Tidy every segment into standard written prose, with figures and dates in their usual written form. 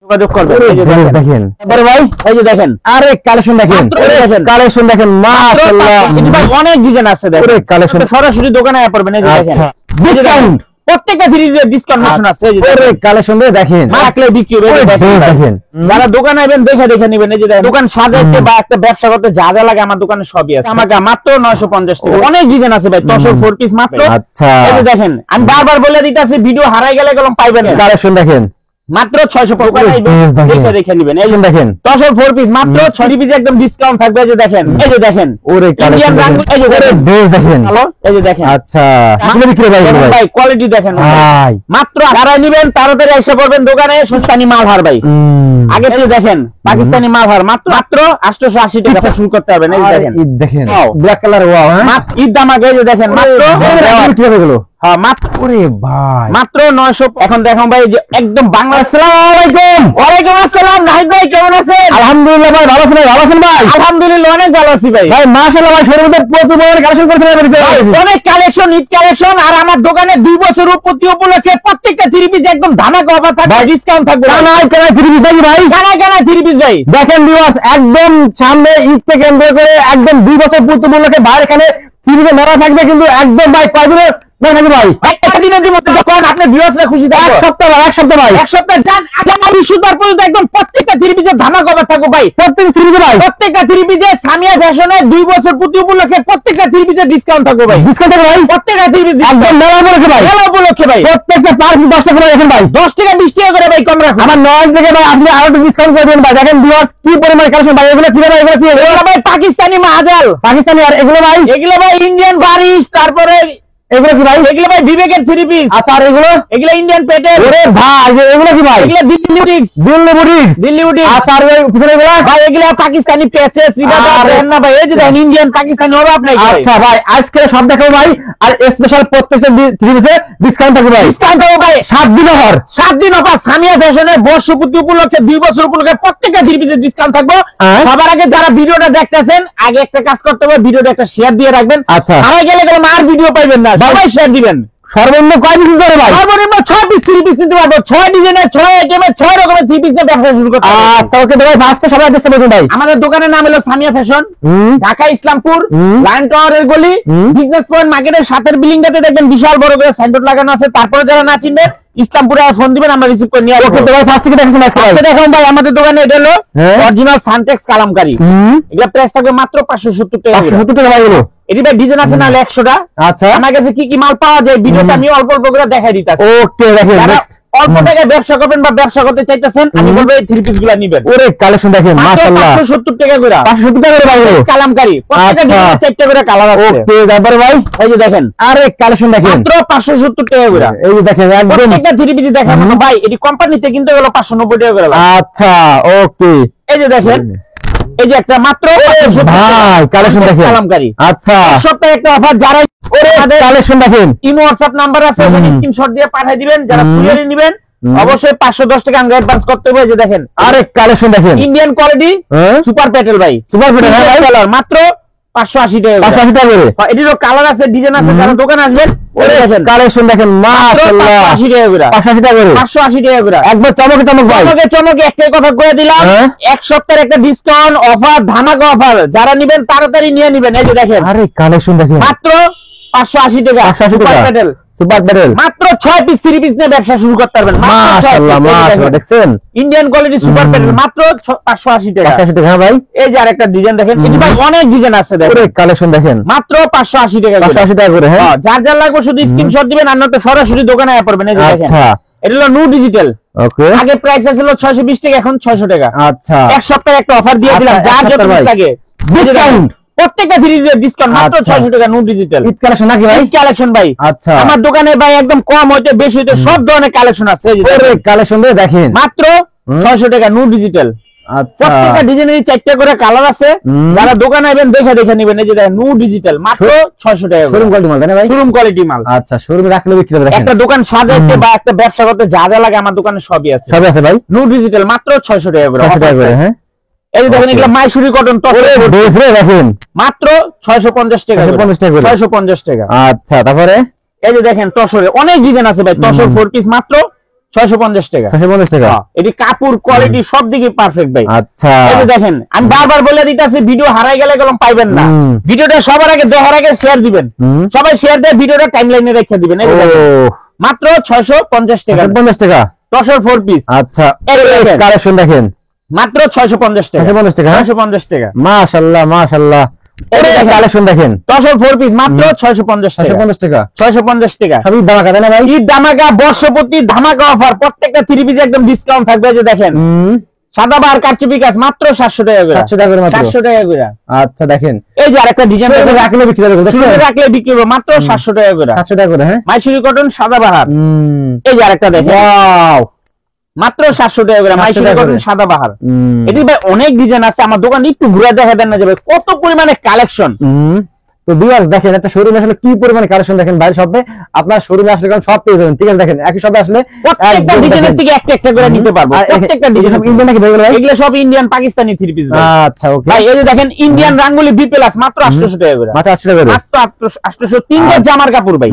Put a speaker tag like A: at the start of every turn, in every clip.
A: যোগাযোগ করবেন। এই যে দেখেন তারপরে ভাই এই যে দেখেন আরে কালেকশন দেখেন, কালেকশন দেখেন মাশাআল্লাহ। কিন্তু ভাই অনেক ডিজাইন আছে দেখেন, আরে কালেকশন সরাসরি দোকানে আয়া পড়বেন। এই যে দেখেন ডিসকাউন্ট, প্রত্যেকটা থ্রিজে ডিসকাউন্ট মোশন আছে। এই যে আরে কালেকশন দেখেন রাখলে বিক্রি হবে। দেখেন যারা দোকানে আসবেন দেখে দেখে নেবেন। এই যে দেখেন দোকান সাজাইতে বা একটা ব্যবসা করতে যা যা লাগে আমার দোকানে সবই আছে। আমাকে মাত্র 950 টাকা, অনেক ডিজাইন আছে ভাই, 4 পিস মাত্র। আচ্ছা এই যে দেখেন আমি বারবার বলে দিতেছি ভিডিও হারাই গেলে কলম পাইবেন না। কালেকশন দেখেন মাত্র 600 টাকা দেখে দেখে নেবেন। এই যে দেখেন 4 পিস মাত্র 6 পিস একদম ডিসকাউন্ট থাকবে। এই যে দেখেন এই যে দেখেন ওরে কালেকশন এই যে ওরে ড্রেস দেখেন, হ্যালো এই যে দেখেন। আচ্ছা এগুলো বিক্রি ভাই কোয়ালিটি দেখেন ভাই মাত্র যারা নেবেন তাড়াতাড়ি এসে পড়বেন দোকানে। সুস্তানি মাল হার ভাই আগে থেকে দেখেন পাকিস্তানি মাল হার মাত্র 880 টাকা শুরু করতে হবে। এই যে দেখেন ঈদ দেখেন ব্ল্যাক কালার ওয়াও হ্যাঁ ঈদ দাম আগে। এই যে দেখেন মাত্র বিক্রি হবে এগুলো হ্যাঁ মাত্র ওরে ভাই মাত্র 900। এখন দেখুন ভাই যে একদম বাংলা। আসসালামু আলাইকুম। ওয়ালাইকুম আসসালাম। নাহিদ ভাই কেমন আছেন? আলহামদুলিল্লাহ ভাই ভালো আছি। ভাই ভালো আছেন ভাই? আলহামদুলিল্লাহ অনেক ভালো আছি ভাই। ভাই মাশাআল্লাহ ভাই শোরুমে প্রচুর পরিমাণে কালেকশন করছেন অনেক কালেকশন, ঈদ কালেকশন। আর আমার দোকানে 2 বছর পূর্তি উপলক্ষে প্রত্যেকটা থ্রি পিস একদম ধামাকা অফার থাকবে, ডিসকাউন্ট থাকবে। কানাই কানাই থ্রি পিস ভাই, কানাই কানাই থ্রি পিস ভাই। দেখেন ভিউয়ার্স একদম সামনে ঈদ থেকে কেন্দ্র করে একদম 2 বছর পূর্তি উপলক্ষে ভাই এখানে থ্রি পিসে মেলা থাকবে কিন্তু একদম ভাই কয়দিনের দেখেন ভাই একটা দিনের মধ্যে যখন আপনি ভিউয়ার্সরা খুশি থাকবে। এক সপ্তাহ ভাই এক সপ্তাহ যান আগামী শুক্রবার পর্যন্ত একদম প্রত্যেকটা থ্রি পিসের ধামাকা অফার থাকবে ভাই। প্রত্যেকটা থ্রি পিসে ভাই প্রত্যেকটা থ্রি পিসে সামিয়া ফ্যাশনে 2 বছর পূর্তি উপলক্ষে প্রত্যেকটা থ্রি পিসে ডিসকাউন্ট থাকবে ভাই। ডিসকাউন্ট থাকবে ভাই প্রত্যেকটা থ্রি পিস একদম মেলা উপলক্ষে ভাই, মেলা উপলক্ষে ভাই। প্রত্যেকটা পার পিস 10 টাকা করে রাখেন ভাই, 10 টাকা 20 টাকা করে ভাই কম রাখুন। আমার নয় থেকে ভাই আপনি আরো ডিসকাউন্ট করে দেন ভাই। দেখেন ভিউয়ার্স কি পরিমাণ কালেকশন ভাই। এগুলো কি ভাই? এগুলো ভাই পাকিস্তানি মাজাল, পাকিস্তানি। আর এগুলো ভাই ইন্ডিয়ান বারিশ। তারপরে এগুলো কি ভাই? এগুলো ভাই বিবেকের থ্রি পিস। আচ্ছা আর এগুলো ইন্ডিয়ান পেটের। ওরে ভাই এগুলো কি ভাই? এগুলো Delhi boutiques, Delhi boutiques, Delhi boutiques. আচ্ছা আর পিছনে এগুলো ভাই এগুলো পাকিস্তানি পেচেস রিবাদা দেন না ভাই। এই যে দেখেন ইন্ডিয়ান পাকিস্তানি হবে আপনার। আচ্ছা ভাই আজকে সব দেখাবো ভাই। আর স্পেশাল প্রত্যেকটা থ্রি পিসে ডিসকাউন্ট থাকবে ভাই। ডিসকাউন্ট হবে ভাই 7 দিন অফার, 7 দিন অফার। সামিয়া ফ্যাশনের বর্ষপূর্তি উপলক্ষে 2 বছর উপলক্ষে প্রত্যেকটা থ্রি পিসে ডিসকাউন্ট থাকবে। সবার আগে যারা ভিডিওটা দেখতেছেন আগে একটা কাজ করতে হবে, ভিডিওটা একটা শেয়ার দিয়ে রাখবেন। আচ্ছা হারাই গেলে কোনো আর ভিডিও পাইবেন না, সবাই শেয়ার দিবেন। সর্বনিম্ন কয় পিস করে ভাই? সর্বনিম্ন 6 পিস থ্রি পিস নিতে পারবো। 6 ডিজাইনের 6 আইটেমের 6 রকমের থ্রি পিস নিয়ে ব্যবসা শুরু করতে হবে। আচ্ছা ওকে ভাই ফার্স্টে সবাই দেখতে পাবেন ভাই। আমাদের দোকানের নাম হলো সামিয়া ফ্যাশন, ঢাকা ইসলামপুর লাইন টাওয়ারের গলি, বিজনেস পয়েন্ট মার্কেটের সাথের বিল্ডিংটাতে দেখবেন বিশাল বড় করে সাইনবোর্ড লাগানো আছে। তারপরে যারা না চিনবেন ইসলামপুরে ফোন দিবেন, আমরা রিসিভ করে নিয়ে আসবো। ওকে ভাই ফার্স্ট থেকে দেখেন আজকে ভাই। দেখুন ভাই আমাদের দোকানে এটা হলো অরিজিনাল সানটেক্স কালামকারী। এগুলা প্রাইস থাকবে মাত্র 570 টাকা। 570 টাকা ভাই এগুলো। এটি ভাই ডিজাইন আছে না 100টা। আচ্ছা আমার কাছে কি কি মাল পাওয়া যায় ভিডিওটা আমি অল্প অল্প করে দেখাই দিতাছি। ওকে দেখেন অল্প টাকায় ব্যবসা করবেন বা ব্যবসা করতে চাইতেছেন আমি বলবো এই থ্রি পিসগুলো নেবেন। ওরে কালেকশন দেখেন মাশাআল্লাহ 570 টাকা করে। 570 টাকা করে ভাই কালামকারী প্রত্যেকটা ডিজাইনে 4টা করে কালার আছে। ওকে তারপরে ভাই এই যে দেখেন আরে কালেকশন দেখেন মাত্র 570 টাকা করে। এই যে দেখেন একদম প্রত্যেকটা থ্রি পিস দেখেন ভাই এটি কোম্পানিতে কিন্তু হলো 590 টাকা করে। আচ্ছা ওকে এই যে দেখেন এই যে একটা মাত্র ভাই কালেকশন দেখেন কালামকারী। আচ্ছা সপ্তাহে একটা অফার যারা ওরে কালেকশন দেখেন ইমো WhatsApp নাম্বার আছে ওখানে স্ক্রিনশট দিয়ে পাঠিয়ে দিবেন। যারা কুরিয়ারে নেবেন অবশ্যই 510 টাকা আগে অ্যাডভান্স করতে হবে। এই যে দেখেন আরে কালেকশন দেখেন ইন্ডিয়ান কোয়ালিটি সুপার প্যাটেল ভাই, সুপার প্যাটেল ভাই কালার মাত্র 580 টাকা। 580 টাকা করে এটিরও কালার আছে ডিজাইন আছে। যারা দোকানে আসবেন ওরে দেখেন কালেকশন দেখেন মাশাআল্লাহ 580 টাকা করে। 580 টাকা করে 580 টাকা করে একবার চমকে চমক ভাই। চমকে একটাই কথা কয়ে দিলাম এক সপ্তাহের একটা ডিসকাউন্ট অফার ধামাকা অফার। যারা নেবেন তাড়াতাড়ি নিয়ে নেবেন। এই যে দেখেন আরে কালেকশন দেখেন মাত্র 580 টাকা। 580 টাকা প্যাটেল সুপার প্যাটেল মাত্র 6 পিস থ্রি পিস নিয়ে ব্যবসা শুরু করতে পারবেন। মাশাআল্লাহ মাশাআল্লাহ দেখছেন ইন্ডিয়ান কোয়ালিটি সুপার প্যাটেল মাত্র 580 টাকা। 580 টাকা ভাই। এই যে আরেকটা ডিজাইন দেখেন এটি ভাই অনেক ডিজাইন আছে দেখেন। ওরে কালেকশন দেখেন মাত্র 580 টাকা করে। 580 টাকা করে হ্যাঁ যার যার লাগবে শুধু স্ক্রিনশট দিবেন আর নয়তো সরাসরি দোকানে আয়া পড়বেন। এই যে দেখেন আচ্ছা এটা হলো নিউ ডিজিটাল। ওকে আগে প্রাইস ছিল 620 টাকা এখন 600 টাকা। আচ্ছা এক সপ্তাহে একটা অফার দিয়ে দিলাম যার যত লাগে ডিসকাউন্ট প্রত্যেকটা থ্রি পিসের ডিসকাউন্ট মাত্র 600 টাকা নিউ ডিজিটাল। ঈদ কালেকশন নাকি ভাই? ঈদ কালেকশন ভাই। আচ্ছা আমার দোকানে ভাই একদম কম হইতে বেশি হইতে সব ধরনের কালেকশন আছে। এই যে ওরে কালেকশন দেখেন মাত্র 600 টাকা নিউ ডিজিটাল। আচ্ছা প্রত্যেকটা ডিজাইনের 4টা করে কালার আছে। যারা দোকানে আসবেন দেখে দেখে নেবেন। এই যে দেখেন নিউ ডিজিটাল মাত্র 600 টাকা। শোরুম কোয়ালিটি মাল তাই না ভাই? শোরুম কোয়ালিটি মাল। আচ্ছা শোরুমে রাখলে বিক্রি হবে। একটা দোকান সাজাইতে বা একটা ব্যবসা করতে যা যা লাগে আমার দোকানে সবই আছে। সবই আছে ভাই। নিউ ডিজিটাল মাত্র 600 টাকা করে। 600 টাকা করে হ্যাঁ। এই যে দেখেন এগুলা মাইসুরি কটন ড্রেস রে দেখেন মাত্র 650 টাকা। 650 টাকা 650 টাকা। আচ্ছা তারপরে এই যে দেখেন তসরে অনেক ডিজাইন আছে ভাই। তসর 4 পিস মাত্র 650 টাকা।
B: 650 টাকা।
A: এটি কাপড় কোয়ালিটি সব দিকে পারফেক্ট ভাই।
B: আচ্ছা
A: এই যে দেখেন, আমি বারবার বলে দিতেছি ভিডিও হারাই গেলে কলম পাইবেন না। ভিডিওটা সবার আগে দেখার আগে শেয়ার দিবেন, সবাই শেয়ার দিয়ে ভিডিওটা টাইমলাইনে রেখে দিবেন। এই যে দেখেন মাত্র 650 টাকা।
B: 650 টাকা
A: টসর 4 পিস।
B: আচ্ছা এই কালেকশন দেখেন
A: মাত্র 650 টাকা।
B: 650 টাকা।
A: 650 টাকা।
B: মাশাআল্লাহ মাশাআল্লাহ। এই কালেকশন দেখেন
A: টসর 4 পিস মাত্র 650 টাকা।
B: 650 টাকা।
A: 650 টাকা।
B: সবই ধামাকা দেন ভাই।
A: ঈদ ধামাকা, বর্ষপতি ধামাকা অফার, প্রত্যেকটা 3 পিস একদম ডিসকাউন্ট থাকবে। এই যে দেখেন সাদাবাহার কারচুপি কাজ মাত্র 700 টাকা করে।
B: 700 টাকা করে মাত্র।
A: 700 টাকা করে।
B: আচ্ছা দেখেন
A: এই যে আরেকটা ডিজাইন
B: রাখলে বিক্রি করবে,
A: রাখলে বিক্রি হবে মাত্র 700 টাকা করে।
B: 700 টাকা করে। হ্যাঁ
A: মাইসুরি কটন সাদাবাহার। এই যে আরেকটা দেখেন
B: ওয়াও
A: মাত্র 700 টাকা করে মাইসুরি কটন সাদাবাহার। এটি ভাই অনেক ডিজাইন আছে, আমার দোকানে একটু ঘুরে দেখা দেন না যাবে কত পরিমাণে কালেকশন।
B: তো ভিউয়ার্স দেখেন একটা শোরুমে আসলে কি পরিমাণে কালেকশন দেখেন বাইরে শপে, আপনার শোরুমে আসলে কারণ সব পেয়ে যাবেন। ঠিক আছে দেখেন একই শপে আসলে
A: প্রত্যেকটা ডিজাইনের থেকে একটা একটা করে নিতে পারবো। প্রত্যেকটা ডিজাইন
B: ইন্ডিয়ান নাকি ভাই?
A: এগুলো সব ইন্ডিয়ান পাকিস্তানি 3 পিস ভাই।
B: আচ্ছা ওকে
A: ভাই এই যে দেখেন ইন্ডিয়ান রাঙ্গুলি বি প্লাস মাত্র 800 টাকা করে।
B: মাত্র 800 টাকা করে।
A: মাত্র 800 তিন গজ জামার কাপড় ভাই।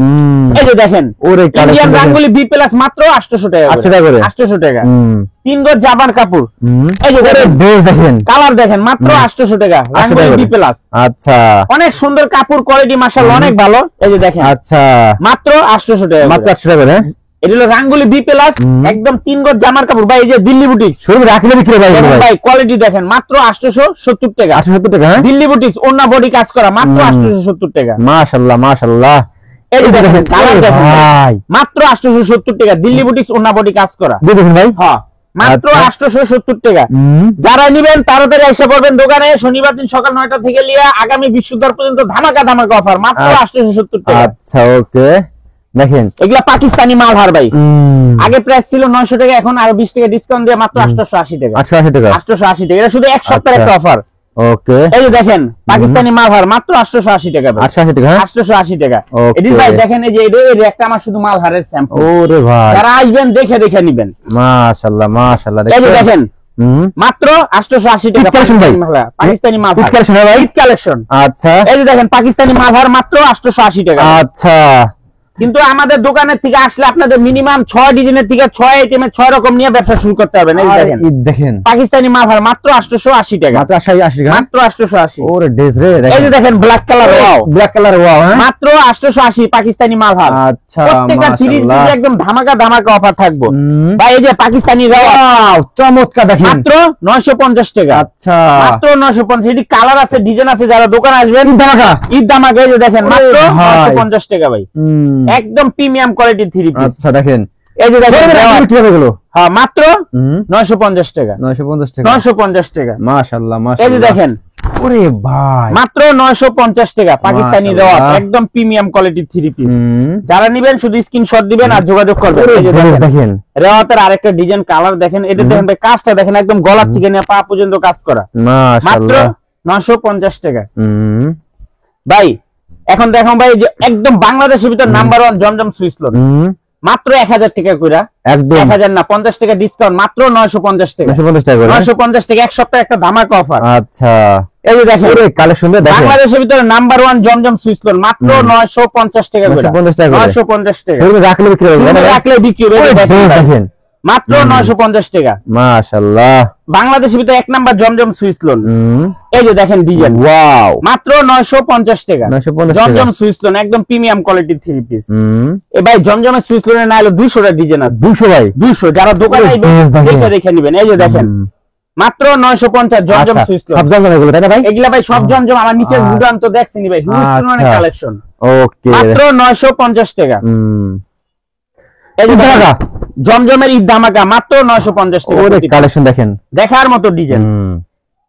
A: এই যে দেখেন
B: ওরে
A: ইন্ডিয়ান রাঙ্গুলি বি প্লাস মাত্র 800 টাকা করে।
B: 800 টাকা করে।
A: 800 টাকা। তিন গজ জামার কাপড়। এই যে
B: ড্রেস দেখেন
A: কালার দেখেন মাত্র 800 টাকা রাঙ্গুলি বি প্লাস।
B: আচ্ছা
A: অনেক সুন্দর কাপড় কোয়ালিটি মাশাআল্লাহ অনেক ভালো। এই যে দেখেন
B: আচ্ছা
A: মাত্র 800 টাকা
B: মাত্র 800 টাকা করে।
A: এটা হলো রাঙ্গুলি বি প্লাস একদম তিন গজ জামার কাপড় ভাই। এই যে দিল্লি বুটিক
B: শোরুমে রাখলে বিক্রি ভাই
A: ভাই কোয়ালিটি দেখেন মাত্র 870 টাকা।
B: 870 টাকা। হ্যাঁ
A: দিল্লি বুটিক ওন্না বডি কাজ করা মাত্র 870 টাকা।
B: মাশাআল্লাহ মাশাআল্লাহ।
A: এই যে দেখেন কালার দেখেন
B: ভাই
A: মাত্র 870 টাকা। দিল্লি বুটিক ওন্না বডি কাজ করা
B: দেখুন ভাই।
A: হ্যাঁ মাত্র 870 টাকা। যারা নিবেন তাড়াতাড়ি এসে পড়বেন দোকানে। শনিবার দিন সকাল 9টা থেকে লিয়া আগামী বৃহস্পতিবার পর্যন্ত ধামাকা ধামাকা অফার মাত্র 870 টাকা।
B: আচ্ছা ওকে দেখেন
A: এগুলা পাকিস্তানি মাল হার ভাই। আগে প্রাইস ছিল 900 টাকা, এখন আরো 20 টাকা ডিসকাউন্ট দিয়ে মাত্র 880 টাকা।
B: 880 টাকা।
A: 880 টাকা। এটা শুধু এক সপ্তাহের একটা অফার।
B: ওকে
A: এই যে দেখেন পাকিস্তানি মাল হার মাত্র 880 টাকা ভাই।
B: 880 টাকা।
A: 880 টাকা।
B: ওকে।
A: এটি ভাই দেখেন এই যে এই একটা আমার শুধু মাল হারের স্যাম্পল।
B: ওরে ভাই
A: যারা আসবেন দেখে দেখে নেবেন।
B: মাশাআল্লাহ মাশাআল্লাহ।
A: এই যে দেখেন মাত্র 880 টাকা পাকিস্তানি মাল হার।
B: কালেকশন ভাই
A: কালেকশন।
B: আচ্ছা
A: এই যে দেখেন পাকিস্তানি মাল হার মাত্র 880 টাকা।
B: আচ্ছা
A: কিন্তু আমাদের দোকানের থেকে আসলে আপনাদের মিনিমাম 6 ডিজাইনের থেকে 6 আইটেমের 6 রকম নিয়ে ব্যবসা শুরু করতে হবে। এই দেখেন
B: দেখেন
A: পাকিস্তানি মাল হার মাত্র 880 টাকা।
B: মাত্র 880 টাকা।
A: মাত্র 880।
B: ওরে ড্রেস রে
A: এই যে দেখেন black colour wow.
B: Black colour wow. হ্যাঁ
A: মাত্র 880 পাকিস্তানি মাল হার।
B: আচ্ছা
A: প্রত্যেকটা সিরিজ
B: মাশাআল্লাহ
A: একদম ধামাকা ধামাকা অফার থাকবো ভাই। এই যে পাকিস্তানি ওয়াও
B: চমৎকার দেখেন
A: মাত্র 950 টাকা।
B: আচ্ছা
A: মাত্র 950। এটি কালার আছে ডিজাইন আছে, যারা দোকানে আসবেন
B: ঈদ ধামাকা।
A: ঈদ ধামাকা। এই যে দেখেন মাত্র 950 টাকা ভাই। একদম প্রিমিয়াম কোয়ালিটি 3 পিস।
B: আচ্ছা দেখেন
A: এই যে দেখেন
B: কি হবে এগুলো?
A: হ্যাঁ মাত্র 950 টাকা।
B: 950 টাকা।
A: 950 টাকা।
B: মাশাআল্লাহ
A: এই
B: মাশাআল্লাহ।
A: যে দেখেন
B: ওরে ভাই
A: মাত্র 950 টাকা পাকিস্তানি
B: মাশাআল্লাহ।
A: রেওয়াত একদম প্রিমিয়াম কোয়ালিটি 3 পিস। যারা নেবেন শুধু স্ক্রিনশট দিবেন আর যোগাযোগ করবেন। এই যে
B: দেখেন
A: রেওয়াতের আরেকটা ডিজাইন কালার দেখেন। এটা দেখেন ভাই কাজটা দেখেন একদম গলা থেকে নিয়ে পা পর্যন্ত কাজ করা মাত্র
B: মাশাআল্লাহ
A: 950 টাকা। ভাই এখন দেখুন ভাই যে একদম বাংলাদেশের ভিতর নাম্বার 1 জমজম সুইস লোন মাত্র 1000 টাকা কইরা।
B: একদম
A: 1000 না 50 টাকা ডিসকাউন্ট মাত্র 950 টাকা।
B: 950 টাকা করে।
A: 950 টাকা এক সপ্তাহে একটা ধামাকা অফার।
B: আচ্ছা
A: এই যে দেখেন
B: ওরে কালেকশন দেখেন
A: বাংলাদেশের ভিতরে নাম্বার 1 জমজম সুইস লোন মাত্র 950 টাকা করে।
B: 950 টাকা করে।
A: 950 টাকা।
B: শোরুমে রাখলে বিক্রি হবে না?
A: রাখলে বিক্রি হবে। এই যে দেখেন মাত্র 950 টাকা।
B: মাশাআল্লাহ
A: বাংলাদেশের ভিতরে এক নাম্বার জমজম সুইস লোন। এই যে দেখেন ডিজাইন
B: ওয়াও
A: মাত্র 950 টাকা।
B: 950 টাকা।
A: জমজম সুইস লোন একদম প্রিমিয়াম কোয়ালিটির 3 পিস। এ ভাই জমজমের সুইস লোনে না হলো 200 টা ডিজাইন আছে।
B: 200 ভাই
A: 200 যারা দোকানে আইবেন দেখে দেখে নেবেন। এই যে দেখেন মাত্র 950 জমজম সুইস লোন।
B: সব জমজম এগুলো তাই না ভাই?
A: এগুলা ভাই সব জমজম আমার নিচে গুদান তো দেখছেনই ভাই হিউজ পরিমাণে কালেকশন।
B: ওকে
A: মাত্র 950 টাকা। এই যে
B: টাকা
A: জমজমের ঈদ ধামাকা মাত্র 950 টাকা।
B: ওরে কালেকশন দেখেন
A: দেখার মতো ডিজাইন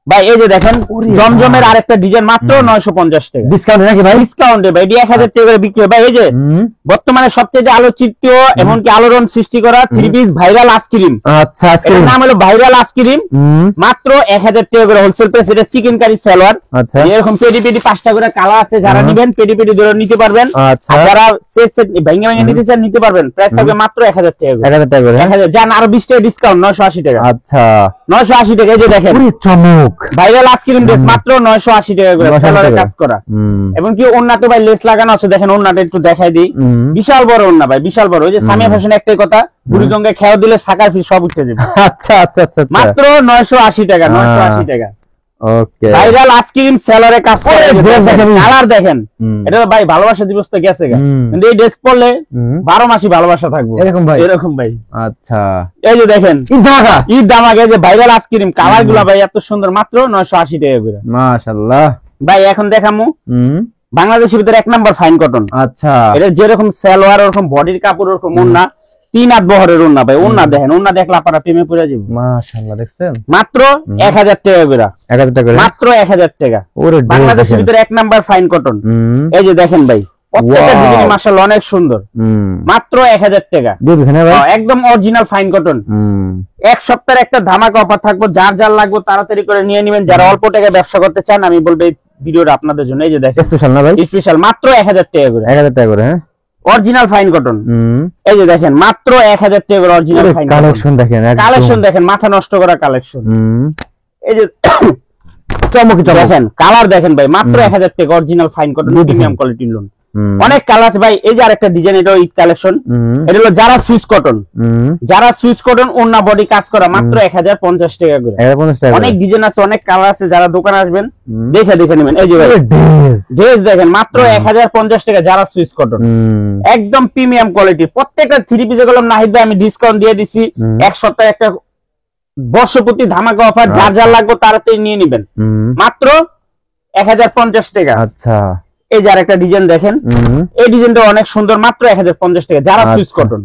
A: ভাই। এই যে দেখেন জমজমের আরেকটা ডিজাইন মাত্র 950 টাকা।
B: ডিসকাউন্ট নাকি ভাই?
A: ডিসকাউন্টে ভাই 1000 টাকা করে বিক্রি হয় ভাই। এই যে বর্তমানে সবচেয়ে আলোচিত এমনকি আলোড়ন সৃষ্টি করা 3 পিস ভাইরাল আইসক্রিম।
B: আচ্ছা
A: এর নাম হলো ভাইরাল আইসক্রিম মাত্র 1000 টাকা করে হোলসেল প্রাইস। এটা চিকেন কারি সালোয়ার।
B: আচ্ছা
A: এরকম পেডি পেডি 5টা করে কালার আছে, যারা নেবেন পেডি পেডি ধরে নিতে পারবেন।
B: আচ্ছা
A: আর যারা সেট সেট ভেঙে ভেঙে নিতে চান নিতে পারবেন। প্রাইস থাকবে মাত্র 1000 টাকা করে।
B: 1000 টাকা করে।
A: 1000 জান আরো 20 টাকা ডিসকাউন্ট 980 টাকা।
B: আচ্ছা
A: 980 টাকা। এই যে দেখেন
B: ওরে চমক
A: ভাইরাল আইসক্রিম ড্রেস মাত্র 980 টাকা করে,
B: 980
A: সেলরে
B: টাকা।
A: কাজ করা। এবং কি ওন্নাতে ভাই লেস লাগানো আছে, দেখেন ওন্নাটা একটু দেখাই দিই। বিশাল বড় ওন্না ভাই, বিশাল বড়। ওই যে সামিয়া ফ্যাশন একটাই কথা, বুড়িগঙ্গায় খেয়াও দিলে সাকার ফি সব উঠে যাবে।
B: আচ্ছা আচ্ছা আচ্ছা
A: মাত্র 980 টাকা, 980 টাকা।
B: ওকে,
A: ভাইরাল আইসক্রিম সেলরে কাজ করে। কালার দেখেন, এটা তো ভাই ভালোবাসা দিবস তো গেছে গা, কিন্তু এই ড্রেস পরলে 12 মাসই ভালোবাসা থাকবে
B: এরকম ভাই,
A: এরকম ভাই।
B: আচ্ছা,
A: এই যে দেখেন ঈদ ধামাকা, এই যে ভাইরাল আইসক্রিম কালার গুলা ভাই এত সুন্দর, মাত্র 980 টাকা করে।
B: মাশাআল্লাহ
A: ভাই এখন দেখামু বাংলাদেশের ভিতরে 1 নাম্বার ফাইন কটন।
B: আচ্ছা,
A: এটা যেরকম সালোয়ার ওরকম বডির কাপড় ওরকম ওন্না, 3 হাত বহরের ওন্না ভাই। ওন্না দেখেন, ওন্না দেখলে আপনারা প্রেমে পড়ে যাবেন।
B: মাশাআল্লাহ, দেখছেন
A: মাত্র 1000 টাকা করে,
B: 1000 টাকা করে,
A: মাত্র 1000 টাকা।
B: ওরে
A: বাংলাদেশের ভিতরে 1 নাম্বার ফাইন কটন। এই যে দেখেন ভাই, প্রত্যেকটা ডিজাইন মাশাআল্লাহ অনেক সুন্দর, মাত্র 1000 টাকা
B: দিয়ে দিছেন ভাই,
A: একদম অরিজিনাল ফাইন কটন। এক সপ্তাহের একটা ধামাকা অফার থাকবো, যার যার লাগবে তাড়াতাড়ি করে নিয়ে নেবেন। যারা অল্প টাকায় ব্যবসা করতে চান, আমি বলবো এই ভিডিওটা আপনাদের জন্য। এই যে দেখেন
B: স্পেশাল না ভাই,
A: স্পেশাল, মাত্র 1000 টাকা করে,
B: 1000 টাকা করে, হ্যাঁ,
A: অরিজিনাল ফাইন কটন। এই যে দেখেন মাত্র 1000 টাকা করে অরিজিনাল ফাইন
B: কালেকশন দেখেন,
A: কালেকশন দেখেন, মাথা নষ্ট করা কালেকশন। এই যে
B: চমকি
A: দেখেন কালার দেখেন ভাই, মাত্র 1000 টাকা অরিজিনাল ফাইন কটন, প্রিমিয়াম কোয়ালিটির লোন। অনেক কালার আছে ভাই। এই যে আরেকটা ডিজাইন, এটা ঈদ কালেকশন। এটা হলো যারা সুইস কটন, যারা সুইস কটন ওন্না বডি কাজ করা, মাত্র 1050 টাকা করে।
B: 1050 টাকা,
A: অনেক ডিজাইন আছে, অনেক কালার আছে, যারা দোকানে আসবেন দেখে দেখে নেবেন। এই যে ড্রেস দেখেন, মাত্র 1050 টাকা, যারা সুইস কটন, একদম প্রিমিয়াম কোয়ালিটি। প্রত্যেকটা 3 পিসে গেলাম নাহিদ ভাই, আমি ডিসকাউন্ট দিয়ে দিছি। এক সপ্তাহে একটা বর্ষপতি ধামাকা অফার, যার যার লাগবে তাড়াতাড়ি নিয়ে নেবেন, মাত্র 1050 টাকা।
B: আচ্ছা,
A: এই যে আরেকটা ডিজাইন দেখেন, এই ডিজাইনটা অনেক সুন্দর, মাত্র 1050 টাকা, যারা সুইস কটন।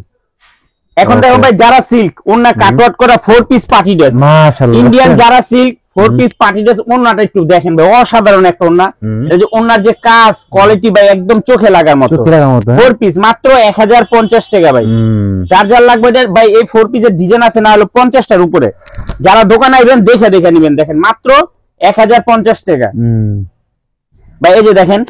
A: এখন দেখো ভাই, যারা সিল্ক ওন্না কাটওয়ার্ক করা 4 পিস পার্টি ড্রেস,
B: মাশাআল্লাহ,
A: ইন্ডিয়ান যারা সিল্ক 4 পিস পার্টি ড্রেস, ওন্নাটা একটু দেখেন ভাই, অসাধারণ একটা ওন্না। এই যে ওন্নার যে কাজ কোয়ালিটি ভাই, একদম চোখে লাগার মতো। 4 পিস মাত্র 1050 টাকা ভাই, যার যার লাগবে ভাই। এই 4 পিসের ডিজাইন আছে না হলো 50টার উপরে, যারা দোকানে আসবেন দেখে দেখে নেবেন। দেখেন মাত্র 1050 টাকা ভাই। এই যে দেখেন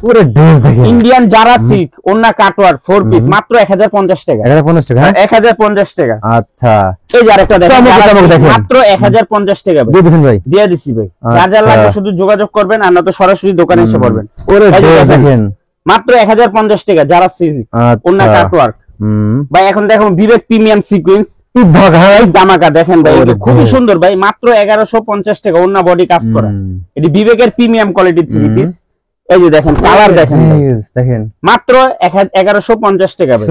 B: পুরো ড্রেস দেখেন,
A: ইন্ডিয়ান যারা সিল্ক ওন্না কাটওয়ার্ক 4 পিস, মাত্র 1050 টাকা,
B: 1050 টাকা,
A: 1050 টাকা।
B: আচ্ছা,
A: এই যে আরেকটা দেখেন, মাত্র 1050 টাকা
B: দিয়ে দিছেন ভাই,
A: দিয়ে দিছি ভাই। যার যার লাগবে শুধু যোগাযোগ করবেন, আর না তো সরাসরি দোকানে এসে পড়বেন।
B: ওরে দেখেন,
A: মাত্র 1050 টাকা, যারা সিল্ক ওন্না কাটওয়ার্ক ভাই। এখন দেখো বিবেক প্রিমিয়াম সিকোয়েন্স ধামাকা দেখেন ভাই, খুবই সুন্দর ভাই, মাত্র 1150 টাকা, ওন্না বডি কাজ করা। এটি বিবেকের প্রিমিয়াম কোয়ালিটির 3 পিস। এই যে দেখেন কালার দেখেন,
B: দেখেন
A: মাত্র 1150 টাকা ভাই।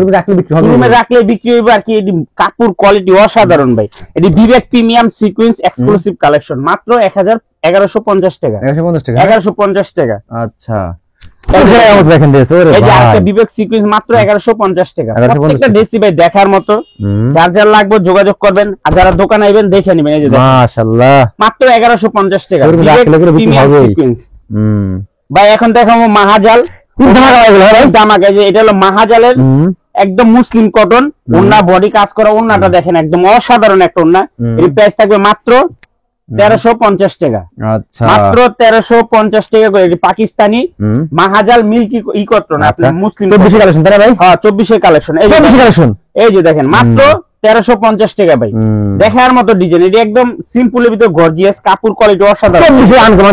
A: শোরুমে রাখলে বিক্রি হবে আর কি। এটি কাপড় কোয়ালিটি অসাধারণ ভাই। এটি বিবেক প্রিমিয়াম সিকোয়েন্স এক্সক্লুসিভ কালেকশন, মাত্র 1150 টাকা, 1150 টাকা।
B: আচ্ছা, দেখেন এই যে
A: আরেকটা বিবেক সিকোয়েন্স, মাত্র 1150 টাকা। প্রত্যেকটা ড্রেসই ভাই দেখার মতো, যার যার লাগবে যোগাযোগ করবেন, আর যারা দোকানে আসবেন দেখে নেবেন। এই যে
B: মাশাআল্লাহ,
A: মাত্র 1150 টাকা প্রিমিয়াম সিকোয়েন্স ভাই। এখন দেখাবো মাহাজাল ধামাকা। যে এটা হলো মাহাজালের একদম মুসলিম কটন ওন্না বডি কাজ করা। ওন্নাটা দেখেন, একদম অসাধারণ একটা ওন্না। এর প্রাইস থাকবে মাত্র 1350 টাকা,
B: আচ্ছা,
A: মাত্র 1350 টাকা করে। পাকিস্তানি মাহাজাল মিল্কি ই কটন, আপনার মুসলিম
B: 24 কালেকশন তাই না ভাই?
A: হ্যাঁ 24 কালেকশন। এই যে দেখেন মাত্র 1350 টাকা ভাই, দেখার মতো ডিজাইন। এটি একদম সিম্পলের ভিতর গর্জিয়াস, কাপড় কোয়ালিটি অসাধারণ।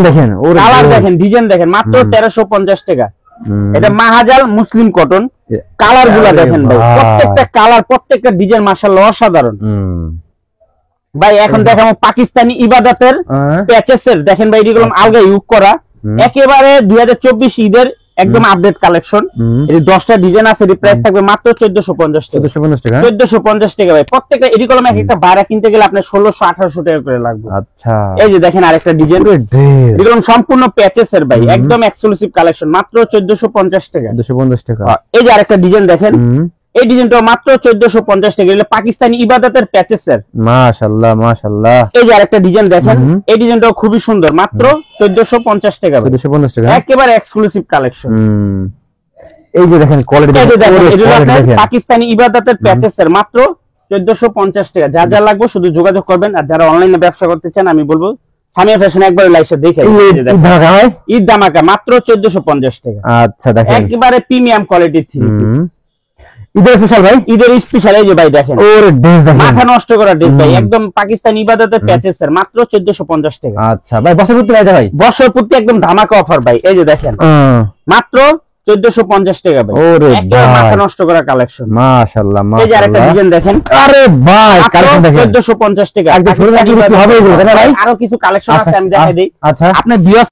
B: দেখেন
A: কালার দেখেন, ডিজাইন দেখেন, মাত্র 1350 টাকা। এটা মাহাজাল মুসলিম কটন। কালার গুলা দেখেন ভাই, প্রত্যেকটা কালার, প্রত্যেকটা ডিজাইন মাশাআল্লাহ অসাধারণ ভাই। এখন দেখাবো পাকিস্তানি ইবাদতের প্যাচেসের, দেখেন ভাই এগুলো আলগা ইউজ করা, একেবারে 2024 ঈদের একদম আপডেট কালেকশন। এই 10টা ডিজাইন আছে। এর প্রাইস থাকবে মাত্র 1450 টাকা, 1450 টাকা ভাই। প্রত্যেকটা এডি কলম এক একটা বাইরে কিনতে গেলে আপনার 1600-1800 টাকা করে লাগবে।
B: আচ্ছা,
A: এই যে দেখেন আরেকটা ডিজাইন, এগুলো সম্পূর্ণ প্যাচেসের ভাই, একদম এক্সক্লুসিভ কালেকশন, মাত্র 1450 টাকা, 1450 টাকা। এই যে আরেকটা ডিজাইন দেখেন, এই ডিজাইনটা মাত্র 1450 টাকা। এটা পাকিস্তানি ইবাদতের প্যাচেসের,
B: মাশাআল্লাহ মাশাআল্লাহ।
A: এই যে আরেকটা ডিজাইন দেখেন, এই ডিজাইনটাও খুবই সুন্দর, মাত্র 1450 টাকা,
B: 1450 টাকা,
A: একেবারে এক্সক্লুসিভ কালেকশন।
B: এই যে দেখেন কোয়ালিটি দেখেন,
A: পাকিস্তানি ইবাদতের প্যাচেসের, মাত্র 1450 টাকা। যার যা লাগবে শুধু যোগাযোগ করবেন। আর যারা অনলাইনে ব্যবসা করতে চান, আমি বলবো সামিয়া ফ্যাশন একবার লাইভে দেখে ঈদ ধামাকা, মাত্র 1450 টাকা।
B: আচ্ছা, দেখেন
A: একেবারে প্রিমিয়াম কোয়ালিটির 3 পিস।
B: ঈদের স্পেশাল ভাই,
A: ঈদের স্পেশাল এই যে ভাই দেখেন,
B: ওরে ড্রেস দেখেন,
A: মাথা নষ্ট করা ড্রেস ভাই, একদম পাকিস্তানি ইবাদতের প্যাচেসের, মাত্র 1450 টাকা।
B: আচ্ছা ভাই, বছর প্রতি ভাই ভাই,
A: বছর প্রতি একদম ধামাকা অফার ভাই, এই যে দেখেন মাত্র 1450 টাকা ভাই,
B: ওরে
A: একদম
B: ভাই,
A: মাথা নষ্ট করা কালেকশন।
B: মাশাআল্লাহ
A: এই যে আরেকটা
B: মাশাআল্লাহ,
A: ডিজাইন দেখেন,
B: আরে ভাই কালেকশন দেখেন,
A: 1450 টাকা।
B: একদম শুরু থেকে কিছু হবে এগুলো, তাই না ভাই?
A: আরো কিছু কালেকশন আছে, আমি দেখাই দেই।
B: আচ্ছা,
A: আপনি ভিউয়ার্স